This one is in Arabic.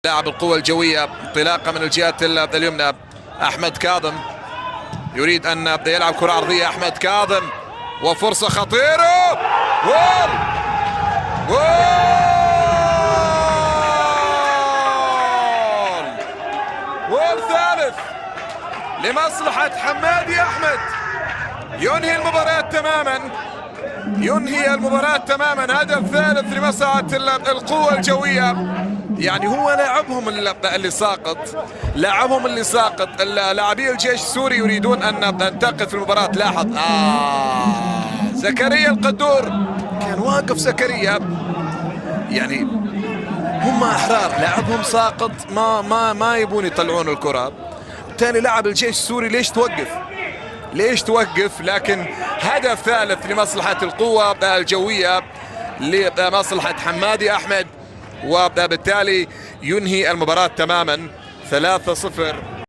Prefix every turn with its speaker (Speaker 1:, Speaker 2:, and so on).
Speaker 1: لاعب القوة الجوية انطلاقة من الجهة اليمنى. أحمد كاظم يريد أن يلعب كرة عرضية. أحمد كاظم وفرصة خطيرة، جول جول ثالث لمصلحة حمادي أحمد، ينهي المباراة تماما. هدف ثالث لمصلحة القوة الجوية. يعني هو لاعبهم اللي ساقط لاعبي الجيش السوري يريدون أن تقف المباراة. لاحظ زكريا القدور كان واقف. زكريا يعني هم أحرار، لاعبهم ساقط، ما يبون يطلعون الكرة. بالتالي لاعب الجيش السوري ليش توقف؟ لكن هدف ثالث لمصلحة القوة الجوية لمصلحة حمادي أحمد، وبالتالي ينهي المباراة تماما 3-0.